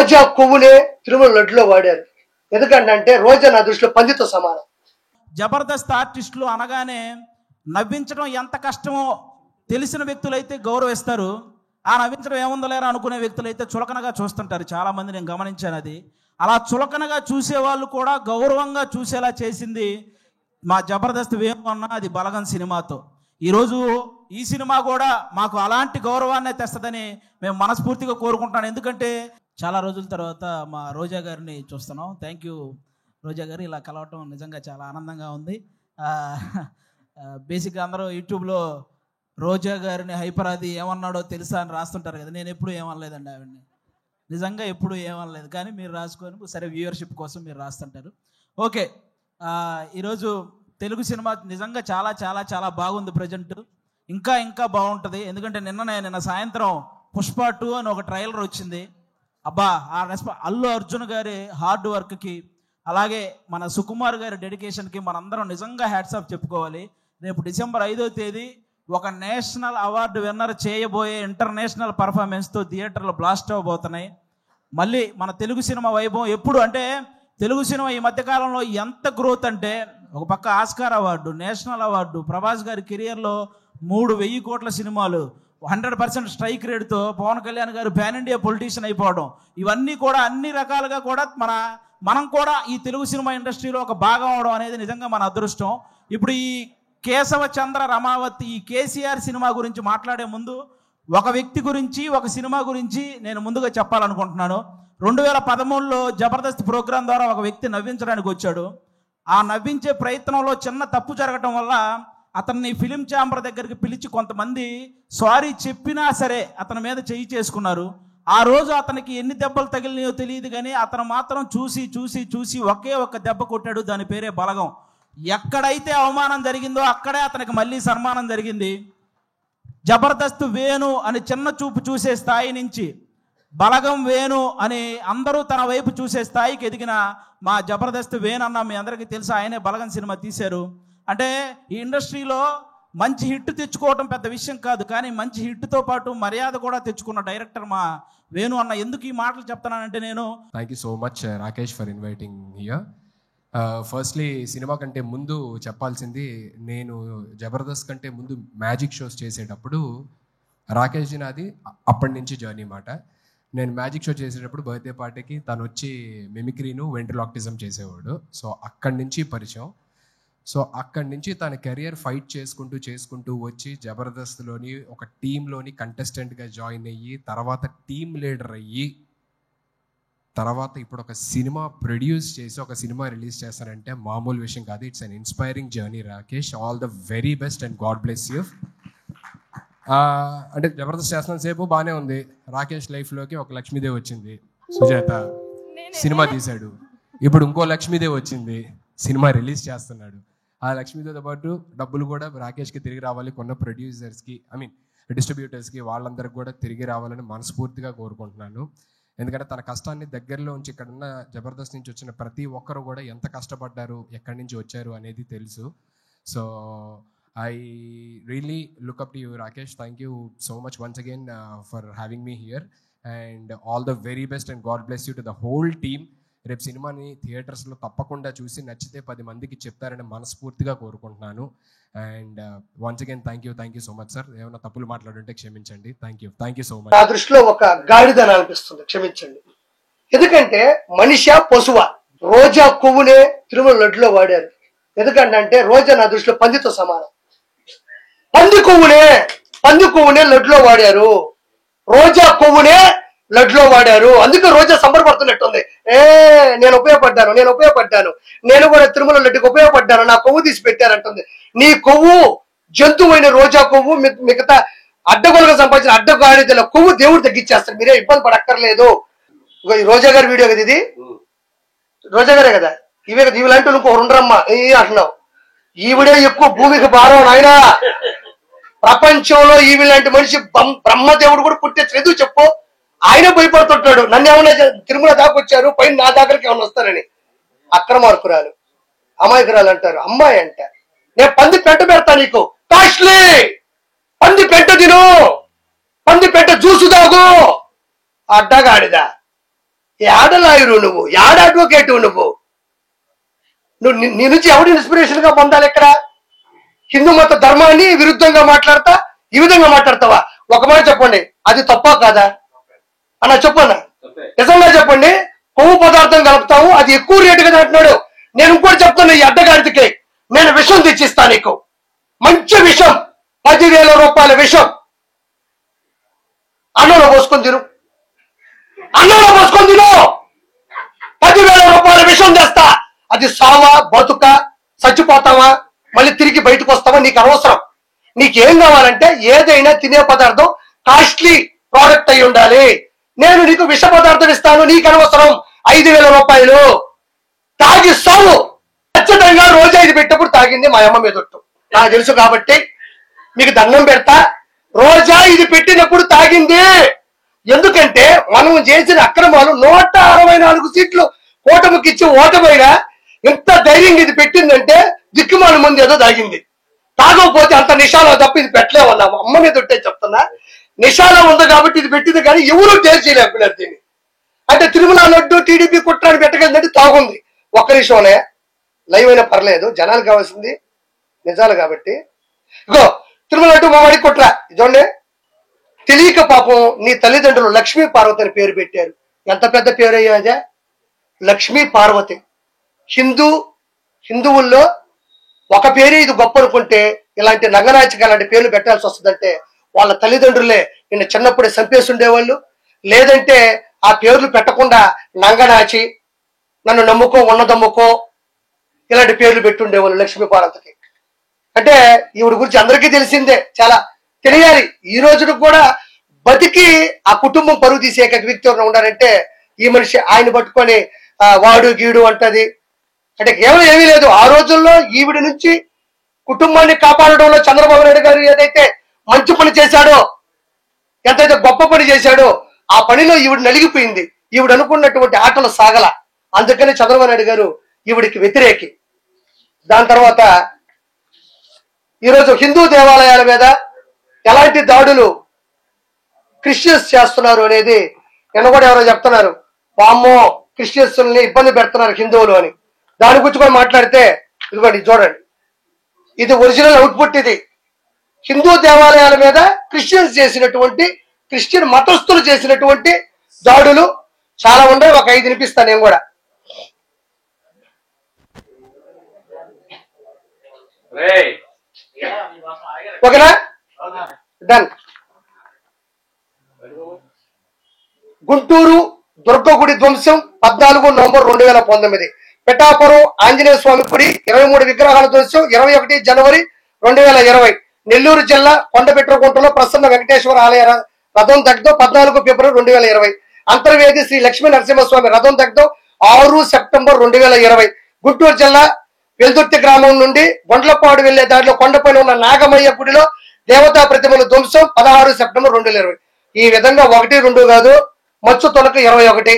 రోజా కొవ్వునే తిరుమల లడ్డులో వాడారు. ఎందుకంటే రోజా నా దృష్టిలో పందితో సమానం. జబర్దస్త్ ఆర్టిస్టులు అనగానే నవ్వించడం ఎంత కష్టమో తెలిసిన వ్యక్తులైతే గౌరవిస్తారు. ఆ నవ్వించడం ఏముందో లేరా అనుకునే వ్యక్తులైతే చులకనగా చూస్తుంటారు. చాలామంది నేను గమనించాను. అది అలా చులకనగా చూసేవాళ్ళు కూడా గౌరవంగా చూసేలా చేసింది మా జబర్దస్త్ వేణు అన్న, అది బలగం సినిమాతో. ఈరోజు ఈ సినిమా కూడా మాకు అలాంటి గౌరవాన్ని తెస్తుందని మేము మనస్ఫూర్తిగా కోరుకుంటున్నాను. ఎందుకంటే చాలా రోజుల తర్వాత మా రోజా గారిని చూస్తున్నాం. థ్యాంక్ యూ రోజా గారు, ఇలా కలవటం నిజంగా చాలా ఆనందంగా ఉంది. బేసిక్గా అందరూ యూట్యూబ్లో రోజా గారిని హైపరాది ఏమన్నాడో తెలుసా అని రాస్తుంటారు కదా. నేను ఎప్పుడు ఏమనలేదండి ఆవిడని, నిజంగా ఎప్పుడు ఏమనలేదు. కానీ మీరు రాసుకొని సరే వ్యూవర్షిప్ కోసం మీరు రాస్తుంటారు. ఓకే, ఈరోజు తెలుగు సినిమా నిజంగా చాలా చాలా చాలా బాగుంది. ప్రజెంట్ ఇంకా ఇంకా బాగుంటుంది. ఎందుకంటే నిన్న సాయంత్రం పుష్ప 2 అని ఒక ట్రైలర్ వచ్చింది. అబ్బా, ఆ అల్లు అర్జున్ గారి హార్డ్ వర్క్కి, అలాగే మన సుకుమార్ గారి డెడికేషన్కి మనందరం నిజంగా హ్యాట్స్ ఆఫ్ చెప్పుకోవాలి. రేపు డిసెంబర్ 5వ తేదీ ఒక నేషనల్ అవార్డు విన్నర్ చేయబోయే ఇంటర్నేషనల్ పర్ఫార్మెన్స్తో థియేటర్లు బ్లాస్ట్ అవ్వబోతున్నాయి. మళ్ళీ మన తెలుగు సినిమా వైభవం ఎప్పుడు అంటే, తెలుగు సినిమా ఈ మధ్యకాలంలో ఎంత గ్రోత్ అంటే, ఒక పక్క Oscar award, national award, Prabhas గారి కెరియర్లో 3,000 కోట్ల సినిమాలు, 100% స్ట్రైక్ రేట్తో పవన్ కళ్యాణ్ గారు పాన్ ఇండియా పొలిటీషియన్ అయిపోవడం, ఇవన్నీ కూడా అన్ని రకాలుగా కూడా మనం కూడా ఈ తెలుగు సినిమా ఇండస్ట్రీలో ఒక భాగం అవడం అనేది నిజంగా మన అదృష్టం. ఇప్పుడు ఈ కేశవ చంద్ర రమావతి, ఈ కేసీఆర్ సినిమా గురించి మాట్లాడే ముందు ఒక వ్యక్తి గురించి, ఒక సినిమా గురించి నేను ముందుగా చెప్పాలనుకుంటున్నాను. 2013లో జబర్దస్త్ ప్రోగ్రాం ద్వారా ఒక వ్యక్తి నవ్వించడానికి వచ్చాడు. ఆ నవ్వించే ప్రయత్నంలో చిన్న తప్పు జరగటం వల్ల అతన్ని ఫిలిం ఛాంబర్ దగ్గరికి పిలిచి కొంతమంది సారీ చెప్పినా సరే అతని మీద చెయ్యి చేసుకున్నారు. ఆ రోజు అతనికి ఎన్ని దెబ్బలు తగిలినాయో తెలియదు, కానీ అతను మాత్రం చూసి చూసి చూసి ఒకే ఒక్క దెబ్బ కొట్టాడు. దాని పేరే బలగం. ఎక్కడైతే అవమానం జరిగిందో అక్కడే అతనికి మళ్ళీ సన్మానం జరిగింది. జబర్దస్త్ వేణు అని చిన్న చూపు చూసే స్థాయి నుంచి బలగం వేణు అని అందరూ తన వైపు చూసే స్థాయికి ఎదిగిన మా జబర్దస్త్ వేణు అన్న మీ అందరికీ తెలుసు. ఆయనే బలగం సినిమా తీశారు. అంటే ఈ ఇండస్ట్రీలో మంచి హిట్ తెచ్చుకోవటం పెద్ద విషయం కాదు, కానీ మంచి హిట్తో పాటు మర్యాద కూడా తెచ్చుకున్న డైరెక్టర్ మా వేణు అన్న. ఎందుకు ఈ మాటలు చెప్తున్నానంటే, నేను thank you so much Rakesh for inviting here. Firstly cinema కంటే ముందు చెప్పాల్సింది, నేను జబర్దస్త్ కంటే ముందు మ్యాజిక్ షోస్ చేసేటప్పుడు రాకేష్ జీ నాది అప్పటి నుంచి జర్నీ మాట. నేను మ్యాజిక్ షో చేసేటప్పుడు బర్త్డే పార్టీకి తను వచ్చి మిమిక్రీను వెంట్రలాక్టిజం చేసేవాడు. సో అక్కడి నుంచి పరిచయం. సో అక్కడి నుంచి తన కెరియర్ ఫైట్ చేసుకుంటూ వచ్చి జబర్దస్త్లోని ఒక టీంలోని కంటెస్టెంట్గా జాయిన్ అయ్యి, తర్వాత టీమ్ లీడర్ అయ్యి, తర్వాత ఇప్పుడు ఒక సినిమా ప్రొడ్యూస్ చేసి ఒక సినిమా రిలీజ్ చేస్తారంటే మామూలు విషయం కాదు. It's an inspiring journey Rakesh. All the very best and God bless you. అంటే జబర్దస్త్ చేస్తున్న సేపు బాగానే ఉంది. రాకేష్ లైఫ్లోకి ఒక లక్ష్మీదేవి వచ్చింది, సుజాత సినిమా తీశాడు. ఇప్పుడు ఇంకో లక్ష్మీదేవి వచ్చింది, సినిమా రిలీజ్ చేస్తున్నాడు. ఆ లక్ష్మీదేవితో పాటు డబ్బులు కూడా రాకేష్కి తిరిగి రావాలి, కొన్న ప్రొడ్యూసర్స్కి, డిస్ట్రిబ్యూటర్స్కి, వాళ్ళందరికీ కూడా తిరిగి రావాలని మనస్ఫూర్తిగా కోరుకుంటున్నాను. ఎందుకంటే తన కష్టాన్ని దగ్గరలో ఉంచి ఇక్కడున్న జబర్దస్త్ నుంచి వచ్చిన ప్రతి ఒక్కరు కూడా ఎంత కష్టపడ్డారు, ఎక్కడి నుంచి వచ్చారు అనేది తెలుసు. So I really look up to you Rakesh. Thank you so much once again for having me here and all the very best and God bless you to the whole team. రేపు సినిమాని థియేటర్స్లో తప్పకుండా చూసి నచ్చితే 10 మందికి చెప్తారని మనస్ఫూర్తిగా కోరుకుంటున్నాను. And once again thank you so much sir. ఏమైనా తప్పులు మాట్లాడుంటే క్షమించండి. Thank you so much. నా దృష్టిలో ఒక గాడిదని అనిపిస్తుంది, క్షమించండి. ఎందుకంటే మనిషా పశువా? రోజా కొవ్వునే తిరుమల లడ్డులో వాడారు. ఎందుకంటే రోజా నా దృష్టిలో పందితో సమానం. పంది కొవ్వునే లడ్డులో వాడారు. రోజా కొవ్వునే లడ్డులో వాడారు. అందుకే రోజా సంబరపడుతున్నట్టుంది. నేను ఉపయోగపడ్డాను, నేను కూడా తిరుమల లడ్డుకి ఉపయోగపడ్డాను, నా కొవ్వు తీసి పెట్టారంటుంది. నీ కొవ్వు జంతువైన రోజా కొవ్వు మిగతా అడ్డగోలుగా సంపాదించిన అడ్డగాడిదల కొవ్వు దేవుడు తగ్గించేస్తాడు. మీరే ఇబ్బంది పడక్కర్లేదు. రోజా గారి వీడియో కదా ఇది, రోజా గారే కదా, ఇవే కదా, ఇవిలాంటి ఇంకో రెండరమ్మా అంటున్నావు. ఈవిడే ఎక్కువ భూమికి భారం నాయనా. ప్రపంచంలో ఈవిలాంటి మనిషి బ్రహ్మదేవుడు కూడా పుట్టించలేదు. ఎందుకు చెప్పు? ఆయన భయపడుతుంటాడు. నన్ను ఏమన్నా తిరుమల దాకా వచ్చారు, పైన నా దగ్గరికి ఏమన్నా వస్తారని. అక్రమార్కురాలు, అమాయకురాలు అంటారు. అమ్మాయి అంట. నేను పంది పెంట పెడతా నీకు, కాస్ట్లీ పంది పెంట తిను, పంది పెంట జ్యూసు తాగు. అడ్డగాడిదా యాడ లాయరు నువ్వు, యాడ అడ్వకేటు నువ్వు నీ నుంచి ఎవడు ఇన్స్పిరేషన్ గా పొందాలి? ఇక్కడ హిందూ మత ధర్మాన్ని విరుద్ధంగా మాట్లాడతా ఈ విధంగా మాట్లాడతావా? ఒక మాట చెప్పండి, అది తప్పా కాదా అన్న? చెప్పన్నా, నిజంగా చెప్పండి. కొవ్వు పదార్థం కలుపుతావు, అది ఎక్కువ రేటు కదా అంటున్నాడు. నేను ఇంకోటి చెప్తాను, ఈ అడ్డగాడికి నేను విషం తెచ్చిస్తా నీకు, మంచి విషం, 10,000 రూపాయల విషం. అన్నంలో పోసుకొని తిను, అన్నంలో పోసుకొని తిను. 10,000 రూపాయల విషం తెస్తా. అది సావా, బతుక, చచ్చిపోతావా, మళ్ళీ తిరిగి బయటకు వస్తావా, నీకు అనవసరం. నీకేం కావాలంటే ఏదైనా తినే పదార్థం కాస్ట్లీ ప్రోడక్ట్ అయి ఉండాలి. నేను నీకు విష పదార్థం ఇస్తాను, నీకు అనవసరం. 5,000 రూపాయలు తాగి సావు. ఖచ్చితంగా రోజా ఇది పెట్టినప్పుడు తాగింది మా అమ్మ మీదొట్టు, నాకు తెలుసు కాబట్టి మీకు దండం పెడతా. రోజా ఇది పెట్టినప్పుడు తాగింది. ఎందుకంటే మనం చేసిన అక్రమాలు 164 సీట్లు కూటమికి ఇచ్చి ఓటమైనా ఎంత ధైర్యంగా ఇది పెట్టిందంటే దిక్కుమాల ముందు ఏదో తాగింది. తాగకపోతే అంత నిషాలో తప్ప ఇది పెట్టలేమన్నాము. అమ్మ మీద ఉంటే చెప్తున్నా, నిషాలో ఉంది కాబట్టి ఇది పెట్టింది, కానీ ఎవరు టేస్ట్ చేయలేకపోయినారు దీన్ని. అంటే తిరుమల లడ్డు టీడీపీ కుట్రాన్ని పెట్టగలిందంటే తాగుంది. ఒక్క నిమిషంలో లైవ్ అయినా పర్లేదు, జనాలు కావాల్సింది నిజాలు కాబట్టి. ఇగో తిరుమల లడ్డు మావాడి కుట్ర ఇదోండి. తెలియక పాపం నీ తల్లిదండ్రులు లక్ష్మీ పార్వతి అని పేరు పెట్టారు. ఎంత పెద్ద పేరు అయ్యాదే, లక్ష్మీ పార్వతి. హిందువుల్లో ఒక పేరు ఇది గొప్ప అనుకుంటే ఇలాంటి నంగనాచిక అలాంటి పేర్లు పెట్టాల్సి వస్తుందంటే వాళ్ళ తల్లిదండ్రులే నిన్ను చిన్నప్పుడే చంపేసి ఉండేవాళ్ళు. లేదంటే ఆ పేర్లు పెట్టకుండా నంగనాచి, నన్ను నమ్ముకో, ఉన్నదమ్ముకో, ఇలాంటి పేర్లు పెట్టుండేవాళ్ళు లక్ష్మీ పార్వతికి. అంటే ఈవిడ గురించి అందరికీ తెలిసిందే, చాలా తెలియాలి. ఈ రోజుకు కూడా బతికి ఆ కుటుంబం పరుగు తీసే వ్యక్తి ఎవరైనా ఉన్నారంటే ఈ మనిషి. ఆయన పట్టుకొని వాడు గీడు అంటది. అంటే కేవలం ఏమీ లేదు, ఆ రోజుల్లో ఈవిడ నుంచి కుటుంబాన్ని కాపాడడంలో చంద్రబాబు నాయుడు గారు ఏదైతే మంచి పని చేశాడో, ఎంతైతే గొప్ప పని చేశాడో, ఆ పనిలో ఈవిడ నలిగిపోయింది. ఈవిడ అనుకున్నటువంటి ఆటలు సాగల. అందుకని చంద్రబాబు నాయుడు గారు ఈవిడికి వ్యతిరేకి. దాని తర్వాత ఈరోజు హిందూ దేవాలయాల మీద ఎలాంటి దాడులు క్రిస్టియన్స్ చేస్తున్నారు అనేది నిన్న కూడా ఎవరో చెప్తున్నారు, వామ్మో క్రిస్టియన్స్ని ఇబ్బంది పెడుతున్నారు హిందువులు అని. దాని గురించి కూడా మాట్లాడితే ఇదిగోండి చూడండి, ఇది ఒరిజినల్ అవుట్పుట్. ఇది హిందూ దేవాలయాల మీద క్రిస్టియన్ మతస్థులు చేసినటువంటి దాడులు చాలా ఉన్నాయి. ఒక 5 వినిపిస్తాను నేను కూడా. ఓకేనా, డన్. గుంటూరు దుర్గగుడి ధ్వంసం 14 నవంబర్ 2019. పిఠాపురం ఆంజనేయ స్వామి గుడి 23 విగ్రహాల ధ్వంసం 21 జనవరి 2020. నెల్లూరు జిల్లా కొండపెట్రకుంటలో ప్రసన్న వెంకటేశ్వర ఆలయ రథం దగ్ధం 14 ఫిబ్రవరి 2020. అంతర్వేది శ్రీ లక్ష్మీ నరసింహస్వామి రథం దగ్ధం 6 సెప్టెంబర్ 2020. గుంటూరు జిల్లా వెల్దుర్తి గ్రామం నుండి గొండ్లపాడు వెళ్లే దారిలో కొండపైన ఉన్న నాగమయ్య గుడిలో దేవతా ప్రతిమల ధ్వంసం 16 సెప్టెంబర్ 2020. ఈ విధంగా 1, 2 కాదు, మచ్చు తొలక 21.